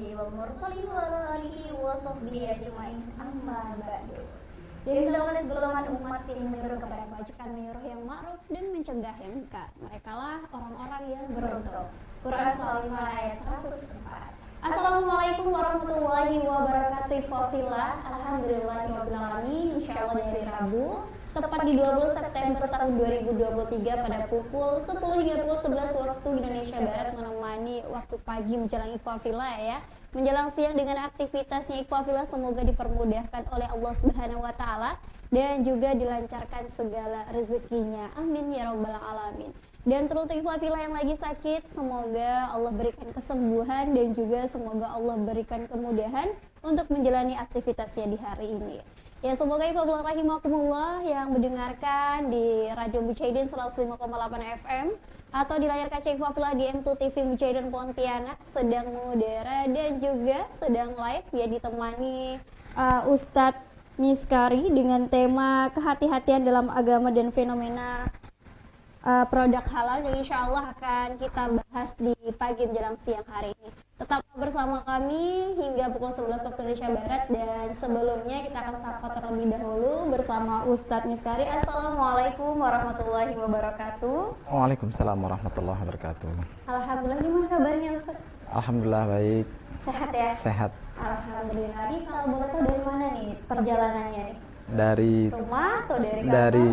anbiya'i wal mursalin wa ala alihi wa sahbihi ajma'in. Amma ba'du. Jadi oleh segolongan umat yang menyuruh kepada kebajikan, menyuruh yang ma'ruf dan mencegah yang munkar. Merekalah orang-orang yang beruntung. Quran Surah 5 ayat 104. Assalamualaikum warahmatullahi wabarakatuh. Alhamdulillahirabbil alamin. Insyaallah di hari Rabu tepat di 20 September tahun 2023 pada pukul 10 hingga pukul 11 waktu Indonesia Barat, menemani waktu pagi menjelang ikhwafillah ya. Menjelang siang dengan aktivitasnya ikhwafillah, semoga dipermudahkan oleh Allah Subhanahu wa taala dan juga dilancarkan segala rezekinya. Amin ya rabbal alamin. Dan teruntuk ikhwafillah yang lagi sakit, semoga Allah berikan kesembuhan dan juga semoga Allah berikan kemudahan untuk menjalani aktivitasnya di hari ini. Ya, semoga ikhwafillah rahimakumullah yang mendengarkan di Radio Mujahidin 105,8 FM atau di layar kaca ikhwafillah di M2 TV Mujahidin Pontianak sedang mengudara dan juga sedang live ya, ditemani Ustadz Miskari dengan tema kehati-hatian dalam agama dan fenomena produk halal yang insya Allah akan kita bahas di pagi menjelang siang hari ini. Tetap bersama kami hingga pukul 11 waktu Indonesia Barat, dan sebelumnya kita akan sapa terlebih dahulu bersama Ustadz Miskari. Assalamualaikum warahmatullahi wabarakatuh. Waalaikumsalam warahmatullahi wabarakatuh. Alhamdulillah, gimana kabarnya Ustadz? Alhamdulillah baik. Sehat ya? Sehat. Alhamdulillah. Ini kalau boleh tahu dari mana nih perjalanannya nih? Dari rumah atau dari kantor? Dari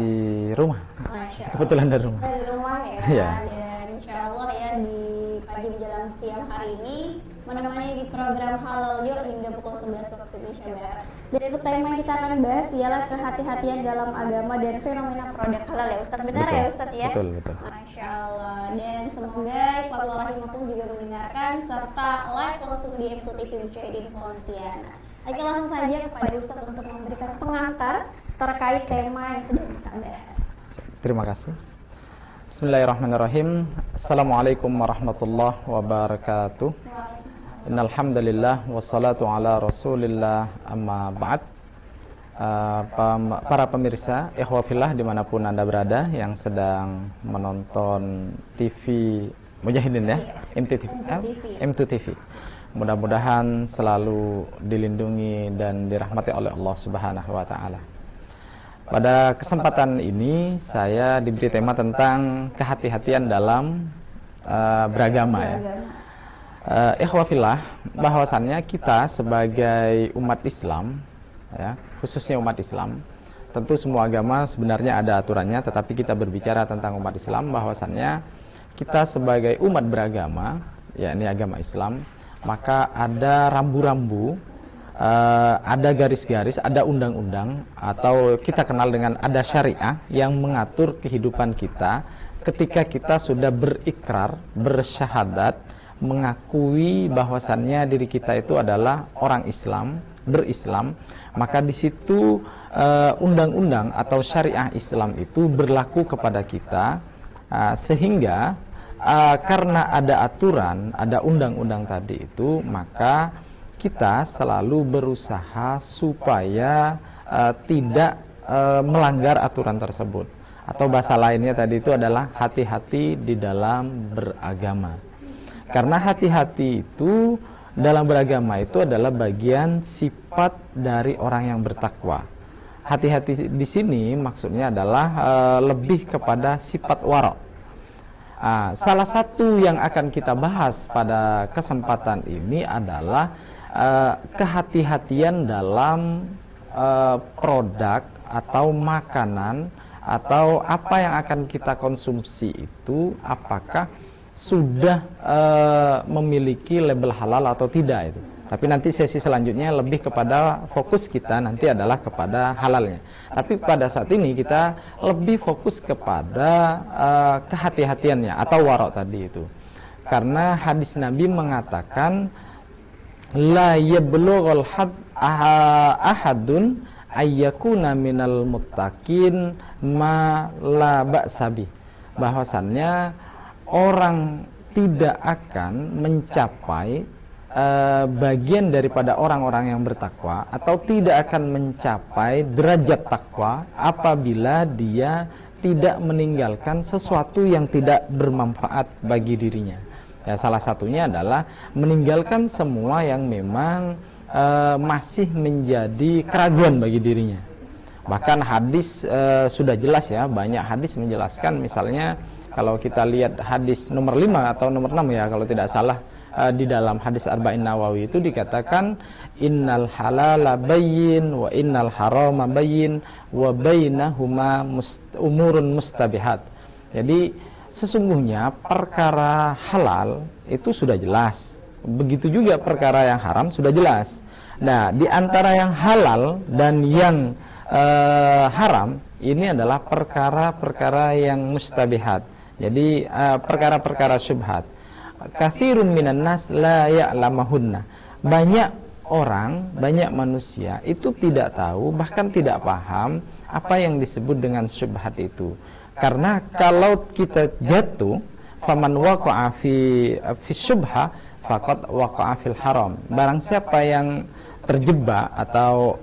rumah. Masya Allah. Kebetulan dari rumah. Dari rumah ya. Ya. Dan insya Allah ya di pagi menjelang siang hari ini menemani di program Halal Yuk hingga pukul 11 waktu Indonesia Barat. Dan itu tema yang kita akan bahas ialah kehati-hatian dalam agama dan fenomena produk halal ya Ustadz. Benar betul. Ya Ustadz ya? Betul, betul. Masya Allah. Dan semoga ikhwafillah rahimakumullah juga mendengarkan serta live langsung di M2 TV Mujahidin Pontianak. Oke, langsung saja kepada Ustadz untuk memberikan pengantar terkait tema yang sedang kita bahas. Terima kasih. Bismillahirrahmanirrahim. Assalamualaikum warahmatullahi wabarakatuh. Innal hamdalillah wassalatu ala Rasulillah, amma ba'd. Para pemirsa ikhwafillah dimanapun Anda berada yang sedang menonton TV Mujahidin ya, M2 TV. Mudah-mudahan selalu dilindungi dan dirahmati oleh Allah Subhanahu wa taala. Pada kesempatan ini saya diberi tema tentang kehati-hatian dalam beragama ya. Ikhwafillah, bahwasannya kita sebagai umat Islam ya, khususnya umat Islam, tentu semua agama sebenarnya ada aturannya, tetapi kita berbicara tentang umat Islam, bahwasannya kita sebagai umat beragama, yakni agama Islam, maka ada rambu-rambu, ada garis-garis, ada undang-undang, atau kita kenal dengan ada syariah yang mengatur kehidupan kita ketika kita sudah berikrar, bersyahadat, mengakui bahwasannya diri kita itu adalah orang Islam, berislam, maka di situ undang-undang atau syariah Islam itu berlaku kepada kita, sehingga karena ada aturan, ada undang-undang tadi itu, maka kita selalu berusaha supaya tidak melanggar aturan tersebut. Atau bahasa lainnya tadi itu adalah hati-hati di dalam beragama. Karena hati-hati itu dalam beragama itu adalah bagian sifat dari orang yang bertakwa. Hati-hati di sini maksudnya adalah lebih kepada sifat wara'. Salah satu yang akan kita bahas pada kesempatan ini adalah kehati-hatian dalam produk atau makanan atau apa yang akan kita konsumsi itu, apakah sudah memiliki label halal atau tidak itu. Tapi nanti sesi selanjutnya lebih kepada fokus kita nanti adalah kepada halalnya. Tapi pada saat ini kita lebih fokus kepada kehati-hatiannya atau wara' tadi itu. Karena hadis Nabi mengatakan la yablughul had ahadun ayyakuna minal muttaqin ma la ba'sabi. Bahwasannya orang tidak akan mencapai bagian daripada orang-orang yang bertakwa, atau tidak akan mencapai derajat takwa apabila dia tidak meninggalkan sesuatu yang tidak bermanfaat bagi dirinya. Ya, salah satunya adalah meninggalkan semua yang memang masih menjadi keraguan bagi dirinya. Bahkan hadis sudah jelas ya, banyak hadis menjelaskan, misalnya kalau kita lihat hadis nomor 5 atau nomor 6 ya kalau tidak salah, di dalam hadis Arba'in Nawawi itu dikatakan innal halala bayyin wa innal harama bayyin wa bainahuma umurun mustabihat. Jadi sesungguhnya perkara halal itu sudah jelas, begitu juga perkara yang haram sudah jelas. Nah, di antara yang halal dan yang haram ini adalah perkara-perkara yang mustabihat. Jadi perkara-perkara syubhat. Katsirun minan nas la ya'lamahunna. Banyak orang, banyak manusia itu tidak tahu, bahkan tidak paham apa yang disebut dengan syubhat itu. Karena kalau kita jatuh, faman waqa'a fi syubha faqad waqa'a fil haram. Barang siapa yang terjebak atau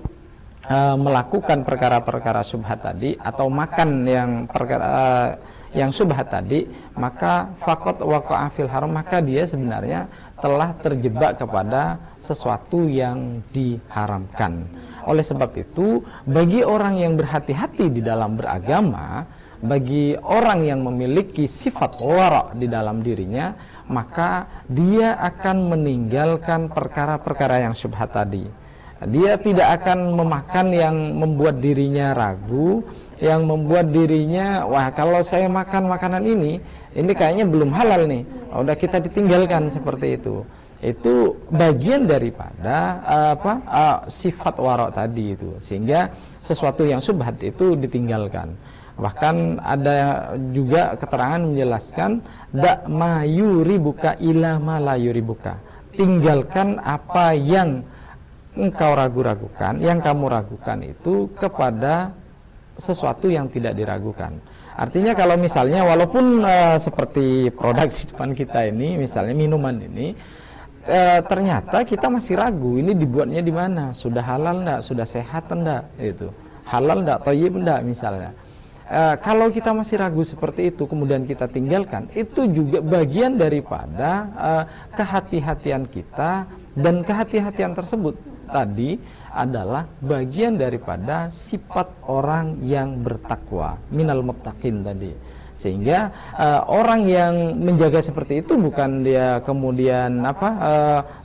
melakukan perkara-perkara syubhat tadi atau makan yang perkara yang syubhat tadi, maka faqad waqa'a fil haram, maka dia sebenarnya telah terjebak kepada sesuatu yang diharamkan. Oleh sebab itu, bagi orang yang berhati-hati di dalam beragama, bagi orang yang memiliki sifat wara' di dalam dirinya, maka dia akan meninggalkan perkara-perkara yang syubhat tadi. Dia tidak akan memakan yang membuat dirinya ragu, yang membuat dirinya, wah kalau saya makan makanan ini kayaknya belum halal nih, udah kita ditinggalkan seperti itu. Itu bagian daripada sifat wara' tadi itu, sehingga sesuatu yang syubhat itu ditinggalkan. Bahkan ada juga keterangan menjelaskan da ma yuribuka ila ma la yuribuka. Tinggalkan apa yang engkau ragu-ragukan, yang kamu ragukan itu kepada sesuatu yang tidak diragukan. Artinya kalau misalnya walaupun seperti produk di depan kita ini, misalnya minuman ini, ternyata kita masih ragu, ini dibuatnya di mana, sudah halal enggak, sudah sehat enggak, itu halal enggak, thayyib enggak misalnya. Kalau kita masih ragu seperti itu, kemudian kita tinggalkan, itu juga bagian daripada kehati-hatian kita, dan kehati-hatian tersebut tadi adalah bagian daripada sifat orang yang bertakwa, minal muttaqin tadi. Sehingga orang yang menjaga seperti itu bukan dia kemudian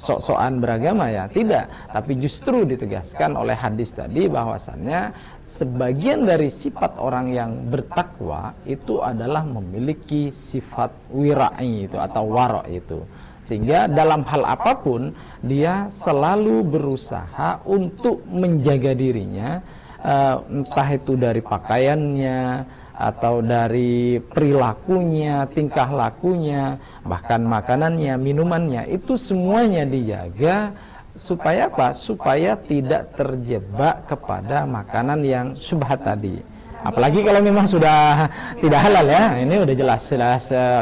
sok-sokan beragama ya, tidak, tapi justru ditegaskan oleh hadis tadi bahwasannya sebagian dari sifat orang yang bertakwa itu adalah memiliki sifat wira'i itu atau wara' itu. Sehingga dalam hal apapun dia selalu berusaha untuk menjaga dirinya, entah itu dari pakaiannya atau dari perilakunya, tingkah lakunya, bahkan makanannya, minumannya, itu semuanya dijaga supaya apa? Supaya tidak terjebak kepada makanan yang syubhat tadi. Apalagi kalau memang sudah tidak halal ya, ini udah jelas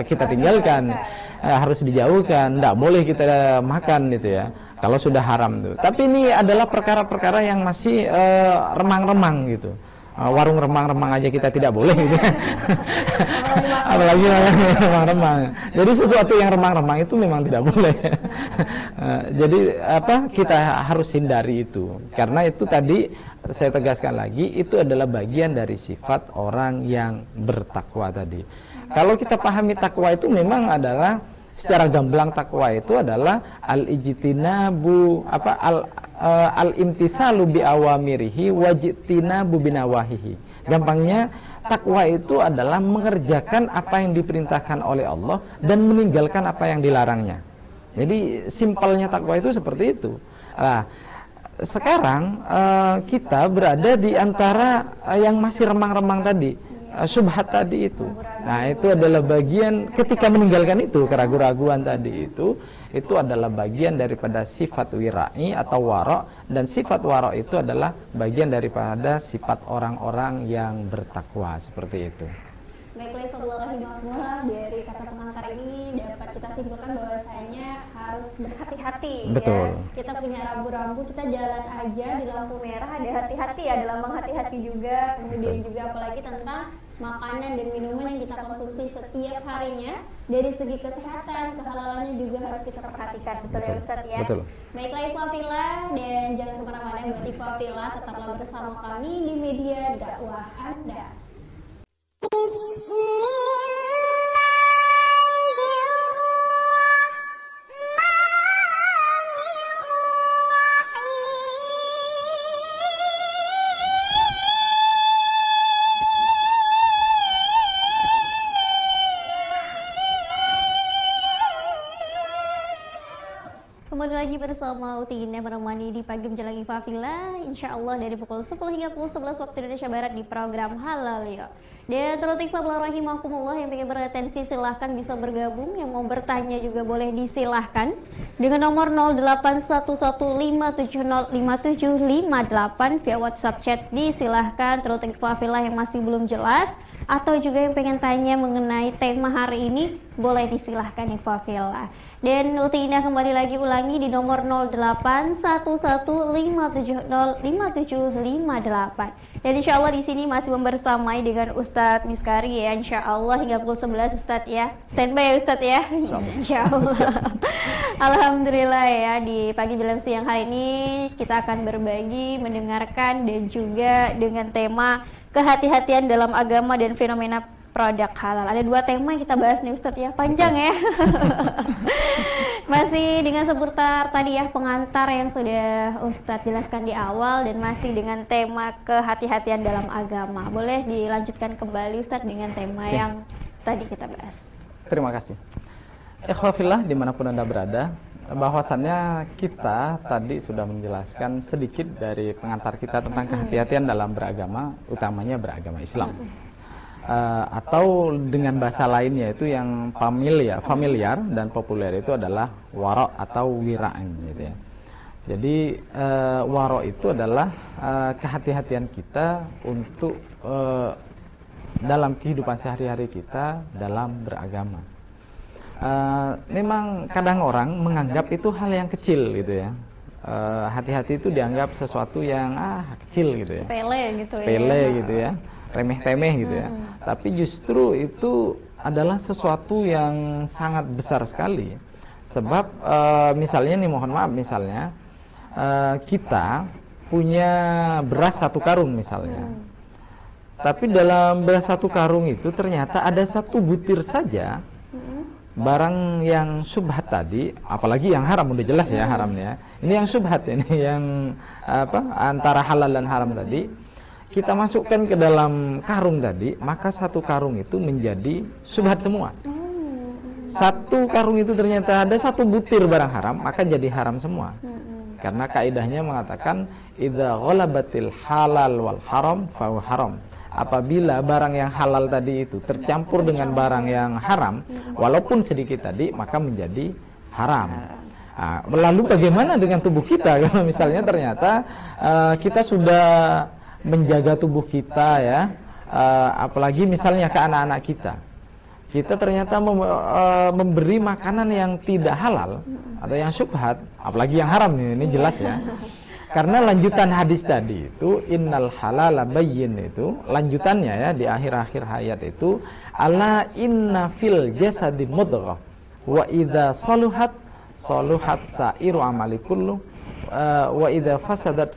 kita tinggalkan, harus dijauhkan, tidak boleh kita makan gitu ya, kalau sudah haram tuh. Tapi ini adalah perkara-perkara yang masih remang-remang gitu. Warung remang-remang aja kita tidak boleh gitu. Apalagi remang-remang. Jadi sesuatu yang remang-remang itu memang tidak boleh. Jadi kita harus hindari itu. Karena itu tadi saya tegaskan lagi, itu adalah bagian dari sifat orang yang bertakwa tadi. Kalau kita pahami takwa itu memang adalah secara gamblang, takwa itu adalah al-ijtinabu al-imtithalu bi awamirihi wajtinabu binawahihi. Gampangnya takwa itu adalah mengerjakan apa yang diperintahkan oleh Allah dan meninggalkan apa yang dilarangnya. Jadi simpelnya takwa itu seperti itu. Nah, sekarang kita berada di antara yang masih remang-remang tadi, syubhat tadi itu. Nah, itu adalah bagian ketika meninggalkan itu, keraguan-raguan tadi itu adalah bagian daripada sifat wira'i atau wara', dan sifat wara' itu adalah bagian daripada sifat orang-orang yang bertakwa, seperti itu. Baiklah, Fadlullah rahimahullah, dari kata pengantar ini dapat kita simpulkan bahwasanya harus berhati-hati. Betul. Ya. Kita punya rambu-rambu, kita jalan aja di lampu merah ada hati-hati ya, dalam menghati-hati juga. Kemudian juga apalagi tentang makanan dan minuman yang kita konsumsi setiap harinya, dari segi kesehatan, kehalalannya juga harus kita perhatikan. Betul ya Ustadz ya? Betul. Baiklah Ikhwah Fillah, dan jangan kemana-mana buat Ikhwah Fillah, tetaplah bersama kami di media dakwah Anda. Kembali lagi bersama Uti Indah menemani di pagi menjelang Ikhwah Fillah, insya Allah dari pukul 10 hingga pukul 11 waktu Indonesia Barat di program Halal Ya. Dan terus Ikhwah Fillah rahimakumullah, yang ingin beratensi silahkan bisa bergabung, yang mau bertanya juga boleh disilahkan dengan nomor 08115705705758 via WhatsApp chat disilahkan. Terus Ikhwah Fillah yang masih belum jelas atau juga yang pengen tanya mengenai tema hari ini boleh disilahkan Ikhwah Fillah. Dan Uti Indah kembali lagi ulangi di nomor 0811505758. Dan insya Allah di sini masih membersamai dengan Ustadz Miskari ya, insya Allah hingga pukul 11 Ustadz ya. Standby ya Ustadz ya. Insya Allah. Alhamdulillah ya, di pagi bilang siang hari ini kita akan berbagi, mendengarkan dan juga dengan tema kehati-hatian dalam agama dan fenomena produk halal. Ada 2 tema yang kita bahas nih Ustadz ya, panjang ya. Masih dengan seputar tadi ya, pengantar yang sudah Ustadz jelaskan di awal, dan masih dengan tema kehati-hatian dalam agama. Boleh dilanjutkan kembali Ustadz dengan tema yang tadi kita bahas. Terima kasih. Ikhwah Fillah dimanapun Anda berada, bahwasannya kita tadi sudah menjelaskan sedikit dari pengantar kita tentang kehati-hatian dalam beragama, utamanya beragama Islam. Atau dengan bahasa lainnya itu yang familiar dan populer itu adalah waro atau wira'in gitu ya. Jadi waro itu adalah kehati-hatian kita untuk dalam kehidupan sehari-hari kita dalam beragama. Memang kadang orang menganggap itu hal yang kecil gitu ya. Hati-hati itu dianggap sesuatu yang kecil gitu ya. Sepele gitu ya. Remeh-temeh gitu ya. Tapi justru itu adalah sesuatu yang sangat besar sekali. Sebab misalnya nih, mohon maaf, misalnya kita punya beras 1 karung misalnya. Tapi dalam beras 1 karung itu ternyata ada 1 butir saja barang yang syubhat tadi, apalagi yang haram, udah jelas ya haramnya. Ini yang syubhat, ini yang antara halal dan haram tadi. Kita masukkan ke dalam karung tadi, maka 1 karung itu menjadi syubhat semua. 1 karung itu ternyata ada 1 butir barang haram, maka jadi haram semua. Karena kaidahnya mengatakan idza ghalabatil halal wal haram fa haram. Apabila barang yang halal tadi itu tercampur dengan barang yang haram, walaupun sedikit tadi, maka menjadi haram. Lalu bagaimana dengan tubuh kita kalau misalnya ternyata kita sudah menjaga tubuh kita ya, apalagi misalnya ke anak-anak kita ternyata memberi makanan yang tidak halal atau yang syubhat, apalagi yang haram, ini jelas ya. Karena lanjutan hadis tadi itu innal halala bayyin, itu lanjutannya ya di akhir-akhir ayat itu ala inna fil jasadi mudghah wa idza saluhat sairu amali kullu wa idza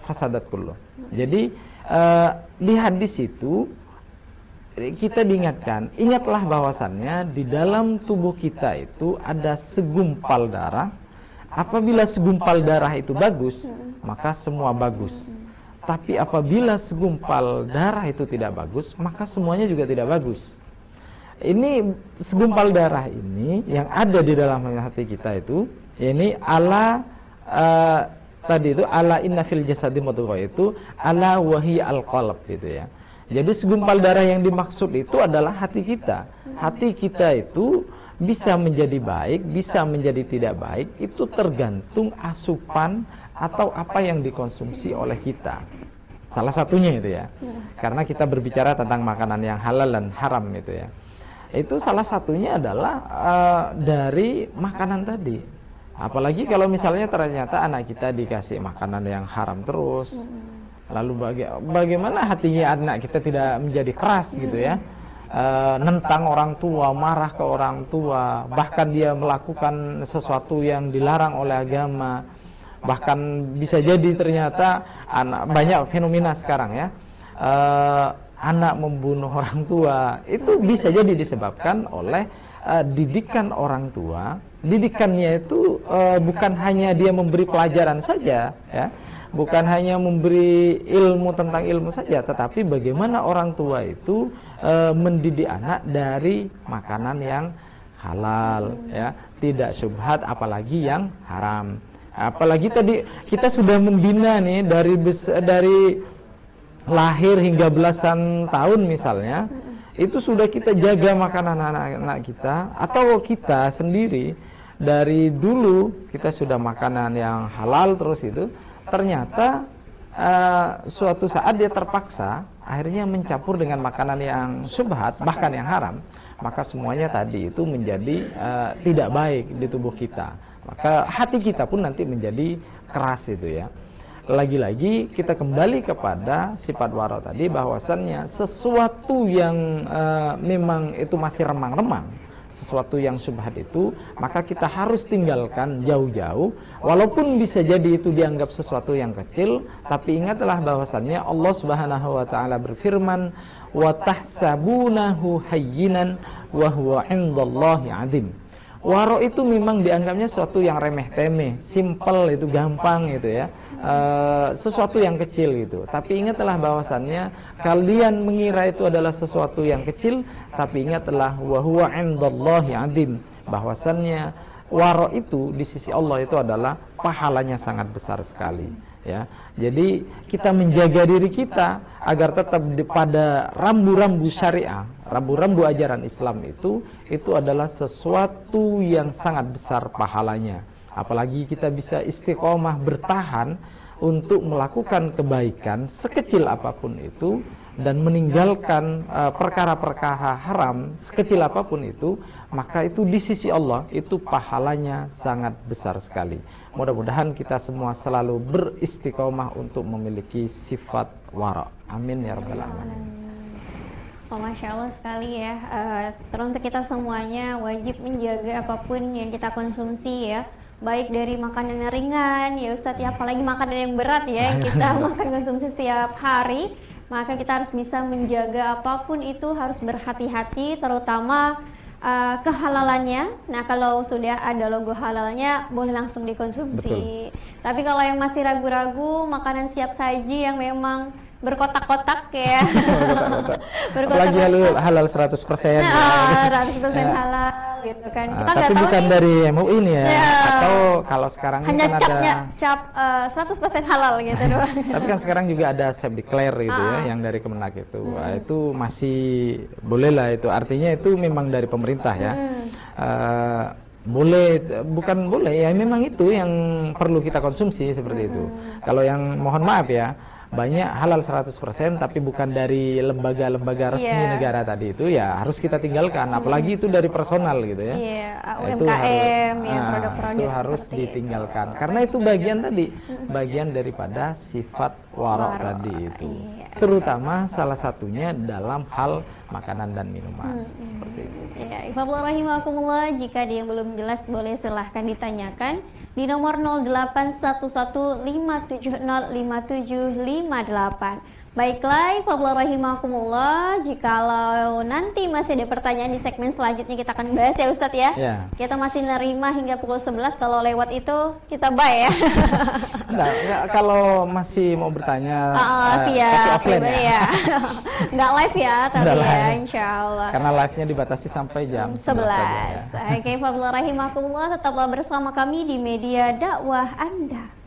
fasadat kullu. Jadi di hadis itu kita diingatkan, ingatlah bahwasannya di dalam tubuh kita itu ada segumpal darah. Apabila segumpal darah itu bagus, maka semua bagus. Tapi apabila segumpal darah itu tidak bagus, maka semuanya juga tidak bagus. Ini segumpal darah ini yang ada di dalam hati kita itu, ini ala tadi itu ala inna fil jasadi mudghah, itu ala wahi al-qalb gitu ya. Jadi segumpal darah yang dimaksud itu adalah hati kita. Hati kita itu bisa menjadi baik, bisa menjadi tidak baik, itu tergantung asupan atau apa yang dikonsumsi oleh kita. Salah satunya itu ya. Karena kita berbicara tentang makanan yang halal dan haram itu ya. Itu salah satunya adalah dari makanan tadi. Apalagi kalau misalnya ternyata anak kita dikasih makanan yang haram terus, lalu bagaimana hatinya anak kita tidak menjadi keras gitu ya. nentang orang tua, marah ke orang tua, bahkan dia melakukan sesuatu yang dilarang oleh agama. Bahkan bisa jadi ternyata banyak fenomena sekarang ya, anak membunuh orang tua, itu bisa jadi disebabkan oleh didikan orang tua. Didikannya itu bukan hanya dia memberi pelajaran saja ya, bukan hanya memberi ilmu tentang ilmu saja, tetapi bagaimana orang tua itu mendidik anak dari makanan yang halal ya, tidak syubhat, apalagi yang haram. Apalagi tadi kita sudah membina nih dari lahir hingga belasan tahun misalnya, itu sudah kita jaga makanan anak-anak kita, atau kita sendiri dari dulu kita sudah makanan yang halal terus itu, ternyata suatu saat dia terpaksa akhirnya mencampur dengan makanan yang syubhat, bahkan yang haram, maka semuanya tadi itu menjadi tidak baik di tubuh kita. Maka hati kita pun nanti menjadi keras itu ya. Lagi-lagi kita kembali kepada sifat waro tadi, bahwasannya sesuatu yang memang itu masih remang-remang, sesuatu yang syubhat itu, maka kita harus tinggalkan jauh-jauh. Walaupun bisa jadi itu dianggap sesuatu yang kecil, tapi ingatlah bahwasannya Allah Subhanahu wa taala berfirman, wa tahsabunahu hayyinan wa huwa 'indallahi 'azim. Waro itu memang dianggapnya sesuatu yang remeh-temeh, simple, itu gampang gitu ya, sesuatu yang kecil gitu. Tapi ingatlah bahwasannya kalian mengira itu adalah sesuatu yang kecil, tapi ingatlah wa huwa 'indallahi 'azim, bahwasannya waro itu di sisi Allah itu adalah pahalanya sangat besar sekali ya. Jadi kita menjaga diri kita agar tetap pada rambu-rambu syariah, rambu-rambu ajaran Islam itu adalah sesuatu yang sangat besar pahalanya. Apalagi kita bisa istiqomah bertahan untuk melakukan kebaikan sekecil apapun itu, dan meninggalkan perkara-perkara haram sekecil apapun itu, maka itu di sisi Allah itu pahalanya sangat besar sekali. Mudah-mudahan kita semua selalu beristiqomah untuk memiliki sifat wara. Amin ya rabbal alamin. Oh, Masya Allah sekali ya. Teruntuk kita semuanya wajib menjaga apapun yang kita konsumsi ya, baik dari makanan yang ringan ya Ustadz ya, apalagi makanan yang berat ya yang kita makan konsumsi setiap hari. Maka kita harus bisa menjaga apapun itu, harus berhati-hati, terutama kehalalannya. Nah, kalau sudah ada logo halalnya boleh langsung dikonsumsi. Betul. Tapi kalau yang masih ragu-ragu, makanan siap saji yang memang berkotak-kotak ya. Berkotak-kotak. Halal 100%. Nah, 100% halal gitu kan. Kita tapi bukan nih, dari MUI ini ya. Atau kalau sekarang hanya kan ada cap 100% halal gitu doang. Tapi kan sekarang juga ada self declare gitu ya, yang dari Kemenak itu. Itu masih boleh lah itu. Artinya itu memang dari pemerintah ya. Boleh, bukan boleh ya, memang itu yang perlu kita konsumsi seperti itu. Kalau yang mohon maaf ya, banyak halal 100% tapi bukan dari lembaga-lembaga resmi negara tadi itu, ya harus kita tinggalkan, apalagi itu dari personal gitu ya. UMKM yang produk-produk itu harus ditinggalkan karena itu bagian tadi, bagian daripada sifat waro tadi itu. Terutama salah satunya dalam hal makanan dan minuman seperti itu. Ya, Ifabullah rahimakumullah, jika ada yang belum jelas boleh silahkan ditanyakan di nomor 08115705705758. Baiklah, Ifabullah rahimakumullah, jikalau nanti masih ada pertanyaan di segmen selanjutnya kita akan bahas ya Ustadz ya. Kita masih nerima hingga pukul 11, kalau lewat itu kita bye ya. Enggak, kalau masih mau bertanya via offline ya. Nggak live ya, tapi ya insya Allah. Karena live-nya dibatasi sampai jam 11. Oke, Ifabullah rahimakumullah, tetaplah bersama kami di media dakwah Anda.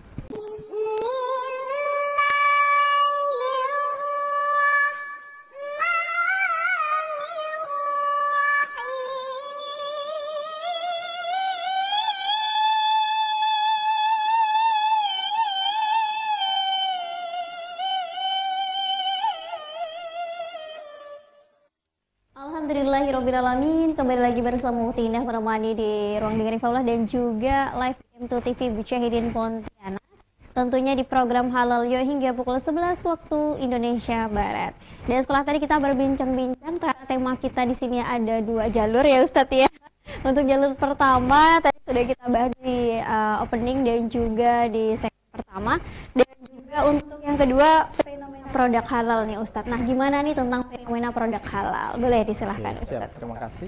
Alhamdulillahirrabbilalamin, kembali lagi bersama Ukti Indah menemani di ruang dengar Ifabullah dan juga live M2 TV Bucahidin Pontianak. tentunya di program Halal Yo hingga pukul 11 waktu Indonesia Barat. Dan setelah tadi kita berbincang-bincang karena tema kita di sini ada 2 jalur ya Ustadz ya. Untuk jalur pertama tadi sudah kita bahas di opening dan juga di segmen pertama, dan juga untuk yang kedua fenomena produk halal nih Ustadz. Nah, gimana nih tentang fenomena produk halal? Boleh disilahkan Ustadz. Terima kasih.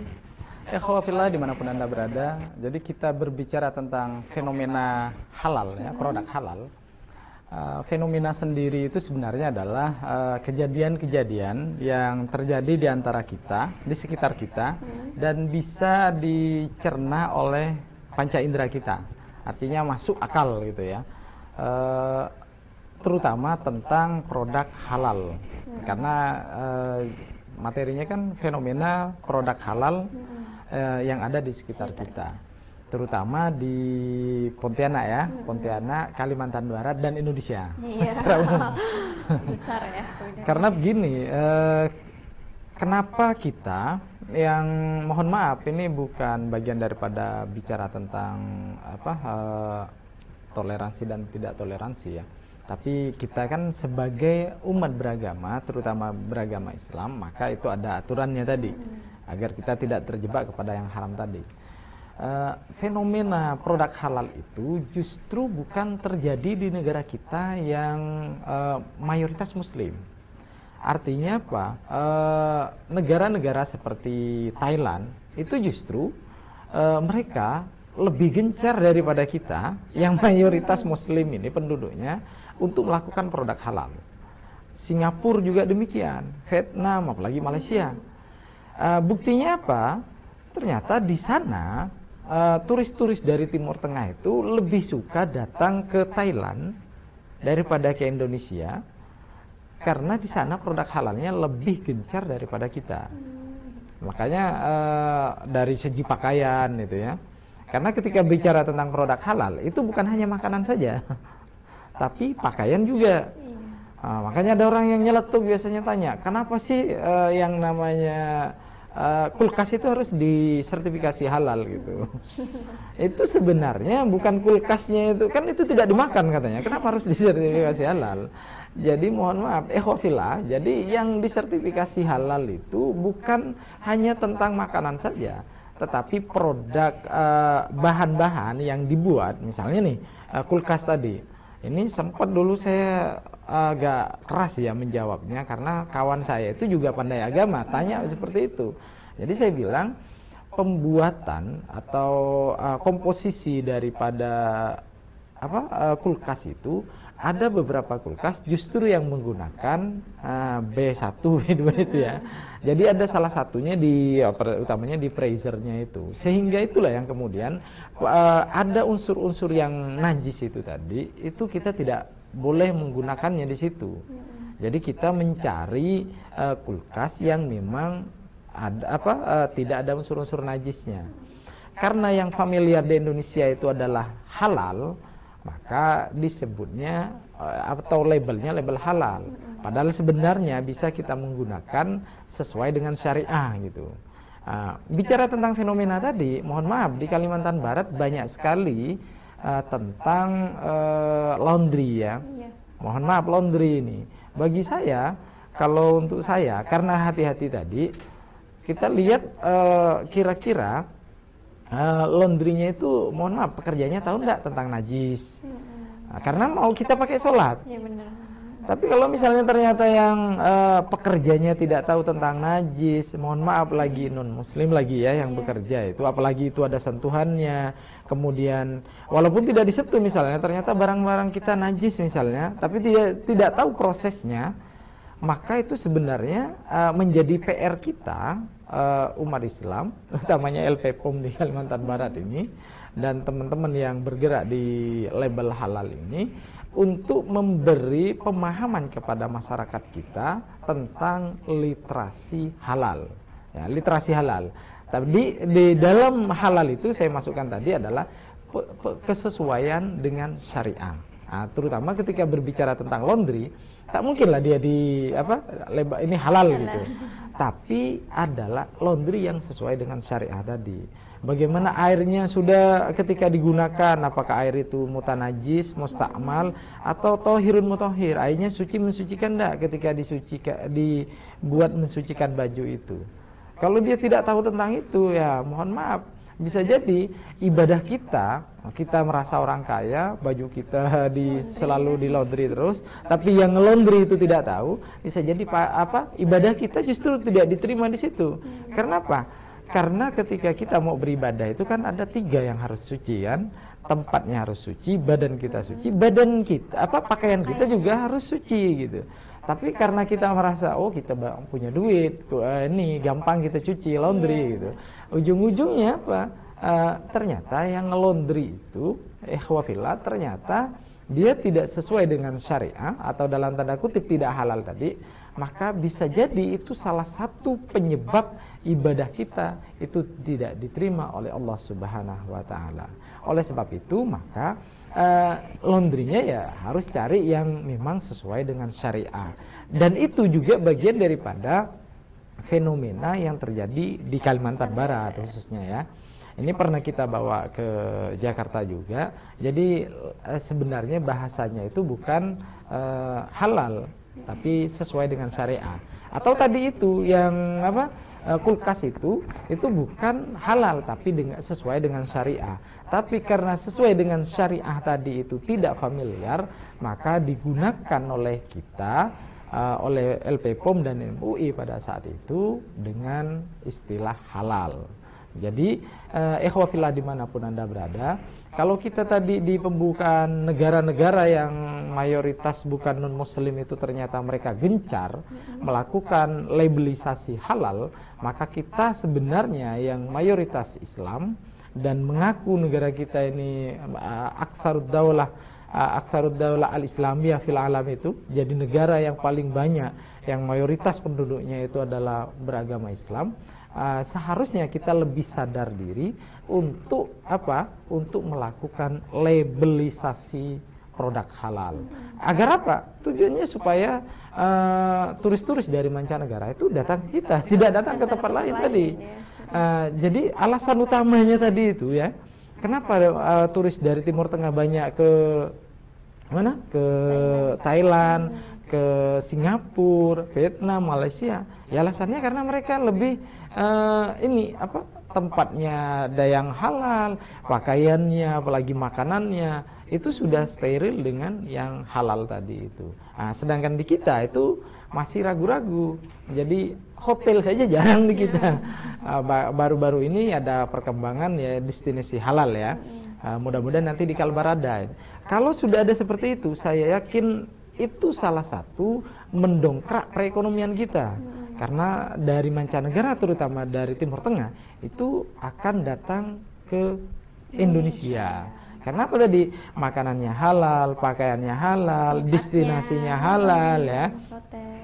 Ikhwafillah dimanapun Anda berada, jadi kita berbicara tentang fenomena halal ya, produk halal. Fenomena sendiri itu sebenarnya adalah kejadian-kejadian yang terjadi di antara kita, di sekitar kita, dan bisa dicerna oleh panca indera kita. Artinya masuk akal gitu ya. Terutama tentang produk halal. Karena materinya kan fenomena produk halal yang ada di sekitar kita, terutama di Pontianak ya, Pontianak, Kalimantan Barat dan Indonesia secara umum. Besar ya. Karena begini, kenapa kita yang mohon maaf ini bukan bagian daripada bicara tentang toleransi dan tidak toleransi ya. Tapi kita kan sebagai umat beragama, terutama beragama Islam, maka itu ada aturannya tadi, agar kita tidak terjebak kepada yang haram tadi. Fenomena produk halal itu justru bukan terjadi di negara kita yang mayoritas Muslim. Artinya apa? Negara-negara seperti Thailand itu justru mereka lebih gencar daripada kita yang mayoritas Muslim ini penduduknya untuk melakukan produk halal. Singapura juga demikian, Vietnam, apalagi Malaysia. Buktinya apa? Ternyata di sana turis-turis dari Timur Tengah itu lebih suka datang ke Thailand daripada ke Indonesia, karena di sana produk halalnya lebih gencar daripada kita. Makanya dari segi pakaian itu ya. Karena ketika bicara tentang produk halal itu bukan hanya makanan saja, tapi pakaian juga. Makanya ada orang yang nyeletuk biasanya tanya, kenapa sih yang namanya kulkas itu harus disertifikasi halal gitu? Itu sebenarnya bukan kulkasnya itu, kan itu tidak dimakan katanya. Kenapa harus disertifikasi halal? Jadi mohon maaf, ikhwafillah, jadi yang disertifikasi halal itu bukan hanya tentang makanan saja, tetapi produk bahan-bahan yang dibuat, misalnya nih kulkas tadi. Ini sempat dulu saya agak keras ya menjawabnya, karena kawan saya itu juga pandai agama, tanya seperti itu. Jadi saya bilang pembuatan atau komposisi daripada kulkas itu, ada beberapa kulkas justru yang menggunakan B1, B2 itu ya. Jadi ada salah satunya utamanya di freezernya itu. Sehingga itulah yang kemudian ada unsur-unsur yang najis itu tadi, itu kita tidak boleh menggunakannya di situ. Jadi kita mencari kulkas yang memang ada tidak ada unsur-unsur najisnya. Karena yang familiar di Indonesia itu adalah halal, maka disebutnya atau labelnya label halal. Padahal sebenarnya bisa kita menggunakan sesuai dengan syariah gitu. Bicara tentang fenomena tadi, mohon maaf, di Kalimantan Barat banyak sekali tentang laundry ya. Mohon maaf, laundry ini. Bagi saya, kalau untuk saya, karena hati-hati tadi, kita lihat kira-kira laundrynya itu, mohon maaf, pekerjanya tahu nggak tentang najis? Karena mau kita pakai sholat. Ya, benar. Tapi kalau misalnya ternyata yang pekerjanya tidak tahu tentang najis, mohon maaf, lagi non muslim lagi ya yang bekerja itu, apalagi itu ada sentuhannya, kemudian walaupun tidak disentuh misalnya, ternyata barang-barang kita najis misalnya, tapi tidak tahu prosesnya, maka itu sebenarnya menjadi PR kita umat Islam, utamanya LPPOM di Kalimantan Barat ini dan teman-teman yang bergerak di label halal ini, untuk memberi pemahaman kepada masyarakat kita tentang literasi halal. Ya, literasi halal. Tapi di dalam halal itu saya masukkan tadi adalah kesesuaian dengan syariah. Nah, terutama ketika berbicara tentang laundry, tak mungkinlah dia ini halal gitu. tapi adalah laundry yang sesuai dengan syariah tadi. Bagaimana airnya sudah ketika digunakan, apakah air itu mutanajis, mustakmal, atau tohirun mutahhir, airnya suci mensucikan enggak ketika dibuat mensucikan baju itu. Kalau dia tidak tahu tentang itu, ya mohon maaf, bisa jadi ibadah kita merasa orang kaya, baju kita selalu di laundry terus, tapi yang ngelondri itu tidak tahu, bisa jadi ibadah kita justru tidak diterima di situ. Karena apa? Karena ketika kita mau beribadah itu kan ada 3 yang harus suci kan, tempatnya harus suci, badan kita suci, pakaian kita juga harus suci gitu. Tapi karena kita merasa kita punya duit, ini gampang kita cuci laundry gitu. Ujung-ujungnya apa? Ternyata yang ngelondri itu ikhwafillah ternyata dia tidak sesuai dengan syariah atau dalam tanda kutip tidak halal tadi, maka bisa jadi itu salah satu penyebab ibadah kita itu tidak diterima oleh Allah Subhanahu wa taala. Oleh sebab itu maka laundrynya ya harus cari yang memang sesuai dengan syariah. Dan itu juga bagian daripada fenomena yang terjadi di Kalimantan Barat khususnya ya. Ini pernah kita bawa ke Jakarta juga. Jadi sebenarnya bahasanya itu bukan halal, tapi sesuai dengan syariah. Atau tadi itu yang kulkas itu bukan halal, tapi sesuai dengan syariah. Tapi karena sesuai dengan syariah tadi itu tidak familiar, maka digunakan oleh kita, oleh LP POM dan MUI pada saat itu dengan istilah halal. Jadi ikhwafillah dimanapun Anda berada, kalau kita tadi di pembukaan negara-negara yang mayoritas bukan non-muslim itu ternyata mereka gencar melakukan labelisasi halal, maka kita sebenarnya yang mayoritas Islam dan mengaku negara kita ini aksarud daulah al-islamiyah fil alam itu, jadi negara yang paling banyak, yang mayoritas penduduknya itu adalah beragama Islam. Seharusnya kita lebih sadar diri untuk untuk melakukan labelisasi produk halal. Agar apa? Tujuannya supaya turis-turis dari mancanegara itu datang ke kita, tidak datang ke tempat lain tadi. Jadi alasan utamanya tadi itu ya, kenapa turis dari Timur Tengah banyak ke mana? Ke Thailand, ke Singapura, Vietnam, Malaysia. Ya alasannya karena mereka lebih tempatnya ada yang halal, pakaiannya, apalagi makanannya itu sudah steril dengan yang halal tadi itu. Sedangkan di kita itu masih ragu-ragu. Jadi hotel saja jarang di kita. Baru-baru ini ada perkembangan ya destinasi halal ya. Mudah-mudahan nanti di Kalbarada. Kalau sudah ada seperti itu, saya yakin itu salah satu mendongkrak perekonomian kita. Karena dari mancanegara terutama dari Timur Tengah itu akan datang ke Indonesia. Karena apa tadi? Makanannya halal, pakaiannya halal, destinasinya halal ya.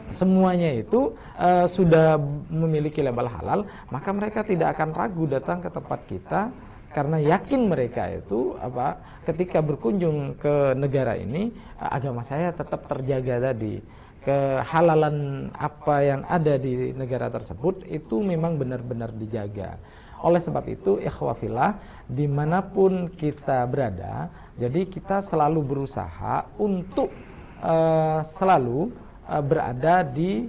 Semuanya itu sudah memiliki label halal, maka mereka tidak akan ragu datang ke tempat kita karena yakin mereka itu ketika berkunjung ke negara ini agama saya tetap terjaga tadi. Kehalalan apa yang ada di negara tersebut itu memang benar-benar dijaga. Oleh sebab itu ikhwafillah dimanapun kita berada, jadi kita selalu berusaha untuk selalu berada di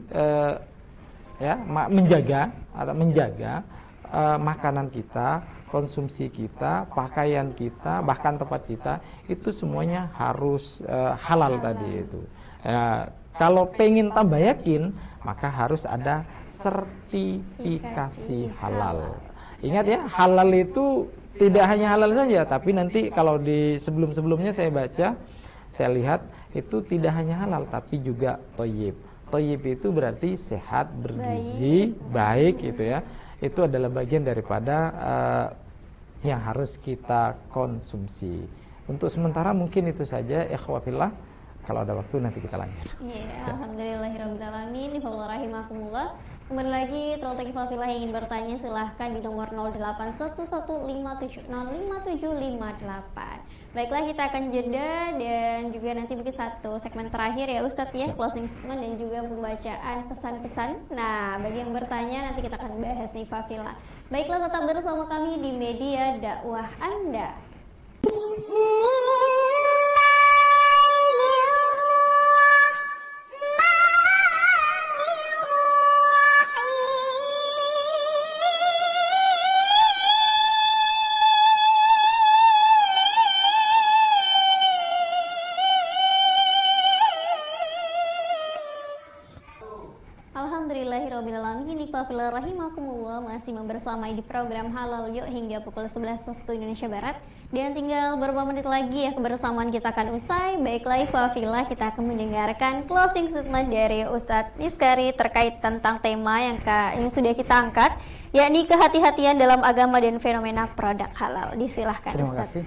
menjaga makanan kita, konsumsi kita, pakaian kita, bahkan tempat kita itu semuanya harus halal tadi itu. Kalau pengen tambah yakin, maka harus ada sertifikasi halal. Ingat ya, halal itu tidak hanya halal saja, tapi nanti kalau di sebelum-sebelumnya saya baca, saya lihat itu tidak hanya halal, tapi juga thayyib. Thayyib itu berarti sehat, bergizi, baik gitu ya. Itu adalah bagian daripada yang harus kita konsumsi. Untuk sementara mungkin itu saja, ikhwafillah. Kalau ada waktu nanti kita lanjut. Alhamdulillahirabbil alamin. Rahimakumullah. Kembali lagi, Trotek Fafilah yang ingin bertanya silahkan di nomor 0811505758. Baiklah, kita akan jeda dan juga nanti mungkin satu segmen terakhir ya Ustadz ya, closing statement dan juga pembacaan pesan-pesan. Nah, bagi yang bertanya nanti kita akan bahas nih Fafilah. Baiklah, tetap bersama kami di media dakwah Anda. Alhamdulillahirrahmanirrahim. Ikhwafillah rahimakumullah, masih membersamai di program Halal Yuk hingga pukul 11 waktu Indonesia Barat. Dan tinggal beberapa menit lagi ya kebersamaan kita akan usai. Baiklah ikhwafillah, kita akan mendengarkan closing statement dari Ustadz Miskari terkait tentang tema yang sudah kita angkat, yakni kehati-hatian dalam agama dan fenomena produk halal. Disilahkan Terima Ustadz. kasih.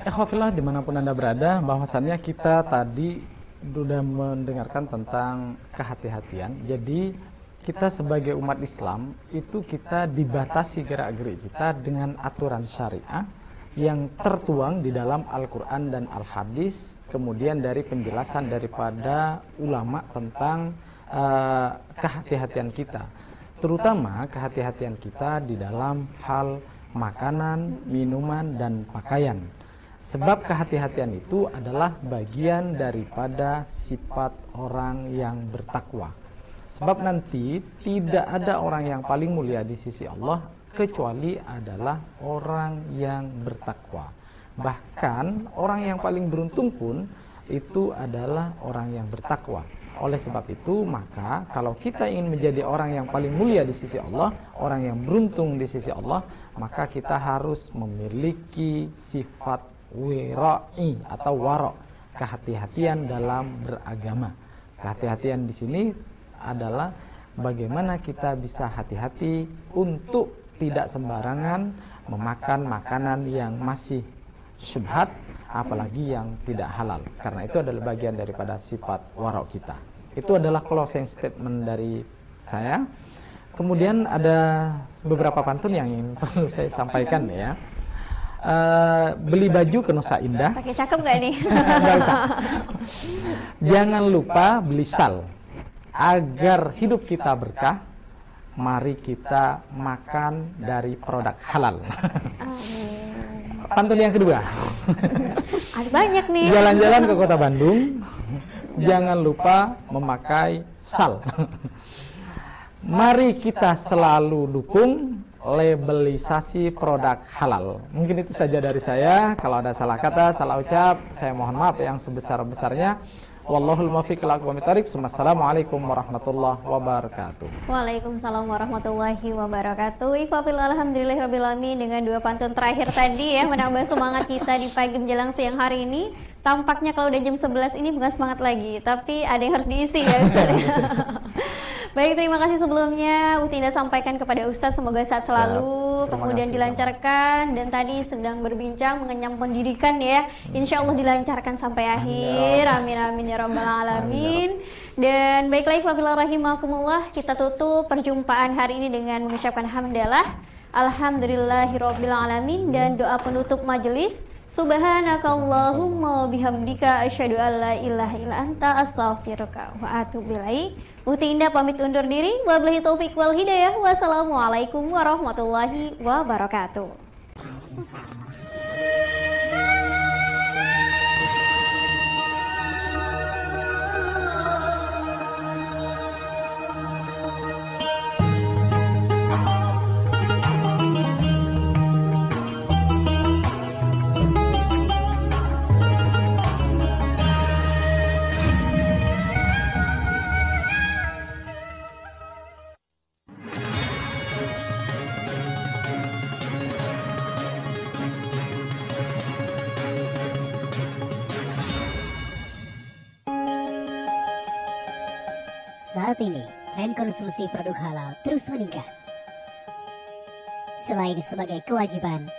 Ikhwafillah dimanapun Anda berada, bahwasannya kita tadi sudah mendengarkan tentang kehati-hatian. Jadi kita sebagai umat Islam itu kita dibatasi gerak-gerik kita dengan aturan syariah yang tertuang di dalam Al-Quran dan Al-Hadis, kemudian dari penjelasan daripada ulama tentang kehati-hatian kita, terutama kehati-hatian kita di dalam hal makanan, minuman, dan pakaian. Sebab kehati-hatian itu adalah bagian daripada sifat orang yang bertakwa. Sebab nanti tidak ada orang yang paling mulia di sisi Allah kecuali adalah orang yang bertakwa. Bahkan orang yang paling beruntung pun itu adalah orang yang bertakwa. Oleh sebab itu, maka kalau kita ingin menjadi orang yang paling mulia di sisi Allah, orang yang beruntung di sisi Allah, maka kita harus memiliki sifat wira'i atau warok, kehati-hatian dalam beragama. Kehati-hatian di sini adalah bagaimana kita bisa hati-hati untuk tidak sembarangan memakan makanan yang masih syubhat, apalagi yang tidak halal, karena itu adalah bagian daripada sifat warok kita. Itu adalah closing statement dari saya. Kemudian ada beberapa pantun yang ingin perlu saya sampaikan ya. Beli baju ke Nusa Indah. Pakai cakep gak nih? Nggak usah. Jangan lupa beli sal. Agar hidup kita berkah, mari kita makan dari produk halal. Pantun yang kedua. Ada banyak nih. Jalan-jalan ke kota Bandung, jangan lupa memakai sal. Mari kita selalu dukung labelisasi produk halal. Mungkin itu saja dari saya. Kalau ada salah kata, salah ucap, saya mohon maaf yang sebesar-besarnya. Wallahul muwaffiq ila aqwamit thoriq. Assalamualaikum warahmatullahi wabarakatuh. Waalaikumsalam warahmatullahi wabarakatuh. Ikhwafillah alhamdulillahirabbil alamin, dengan dua pantun terakhir tadi ya menambah semangat kita di pagi menjelang siang hari ini. Tampaknya kalau udah jam 11 ini bukan semangat lagi, tapi ada yang harus diisi ya Ustaz. Baik, terima kasih sebelumnya Utinda sampaikan kepada Ustadz, semoga sehat selalu, kemudian dilancarkan, dan tadi sedang berbincang mengenyam pendidikan ya, insya Allah dilancarkan sampai akhir, amin amin ya rabbal alamin. Dan baiklah ikhwafillah rahimakumullah, kita tutup perjumpaan hari ini dengan mengucapkan hamdalah alhamdulillahirabbil alamin, dan doa penutup majelis. Subhanakallahumma bihamdika asyhadu an la ilaha illa anta astaghfiruka wa atubu ilaik. Utinda pamit undur diri. Wabillahi taufik wal hidayah. Wassalamualaikum warahmatullahi wabarakatuh. Saat ini, tren konsumsi produk halal terus meningkat. Selain sebagai kewajiban,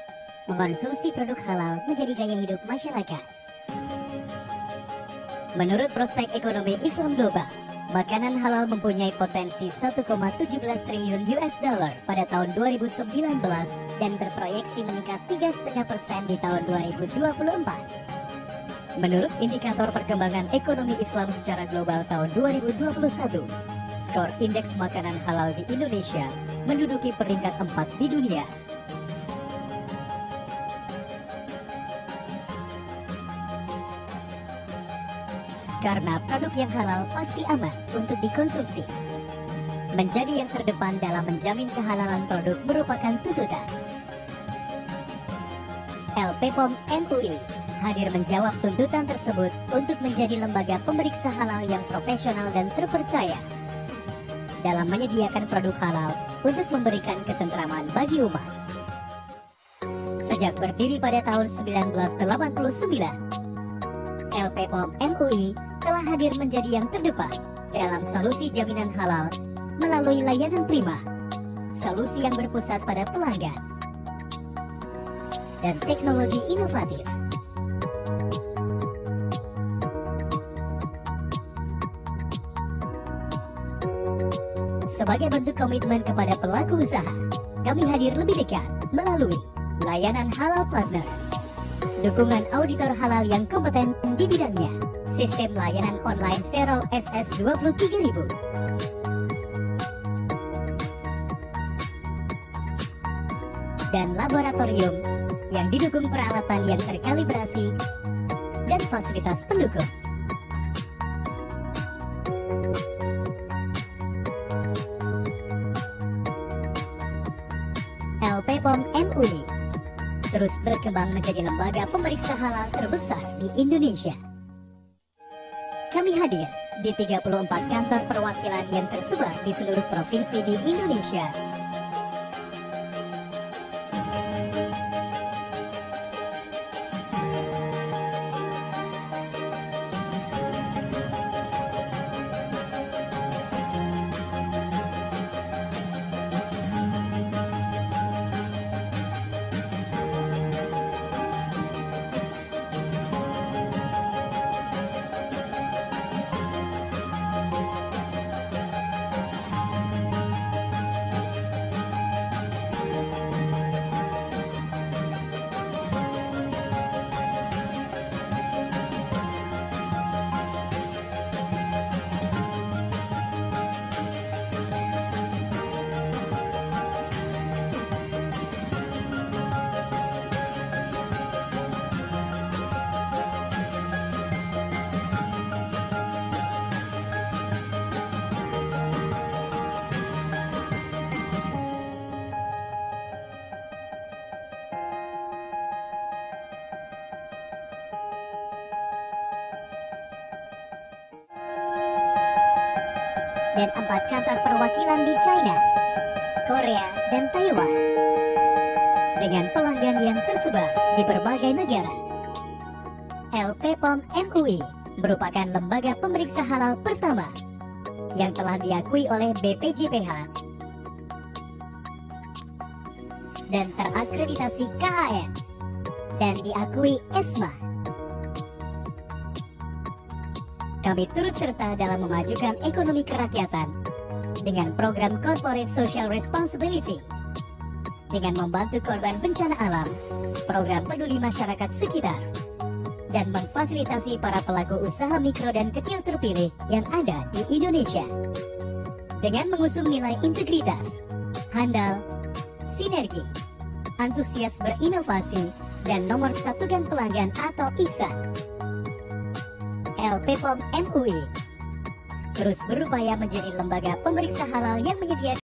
mengkonsumsi produk halal menjadi gaya hidup masyarakat. Menurut prospek ekonomi Islam global, Makanan halal mempunyai potensi 1,17 triliun US dollar pada tahun 2019 dan berproyeksi meningkat 3,5% di tahun 2024. Menurut indikator perkembangan ekonomi Islam secara global tahun 2021, skor indeks makanan halal di Indonesia menduduki peringkat 4 di dunia. Karena produk yang halal pasti aman untuk dikonsumsi. Menjadi yang terdepan dalam menjamin kehalalan produk merupakan tuntutan. LP POM MUI hadir menjawab tuntutan tersebut untuk menjadi lembaga pemeriksa halal yang profesional dan terpercaya dalam menyediakan produk halal untuk memberikan ketentraman bagi umat. Sejak berdiri pada tahun 1989, LP POM MUI telah hadir menjadi yang terdepan dalam solusi jaminan halal melalui layanan prima, solusi yang berpusat pada pelanggan, dan teknologi inovatif. Sebagai bentuk komitmen kepada pelaku usaha, kami hadir lebih dekat melalui layanan halal partner, dukungan auditor halal yang kompeten di bidangnya, sistem layanan online Serol SS 23.000, dan laboratorium yang didukung peralatan yang terkalibrasi dan fasilitas pendukung. LP POM MUI terus berkembang menjadi lembaga pemeriksa halal terbesar di Indonesia. Kami hadir di 34 kantor perwakilan yang tersebar di seluruh provinsi di Indonesia. Dan 4 kantor perwakilan di China, Korea, dan Taiwan, dengan pelanggan yang tersebar di berbagai negara. LP POM MUI merupakan lembaga pemeriksa halal pertama yang telah diakui oleh BPJPH dan terakreditasi KAN dan diakui ESMA. Kami turut serta dalam memajukan ekonomi kerakyatan dengan program Corporate Social Responsibility, dengan membantu korban bencana alam, program peduli masyarakat sekitar, dan memfasilitasi para pelaku usaha mikro dan kecil terpilih yang ada di Indonesia. Dengan mengusung nilai integritas, handal, sinergi, antusias berinovasi, dan nomor satukan pelanggan atau ISAN, LP POM MUI terus berupaya menjadi lembaga pemeriksa halal yang menyediakan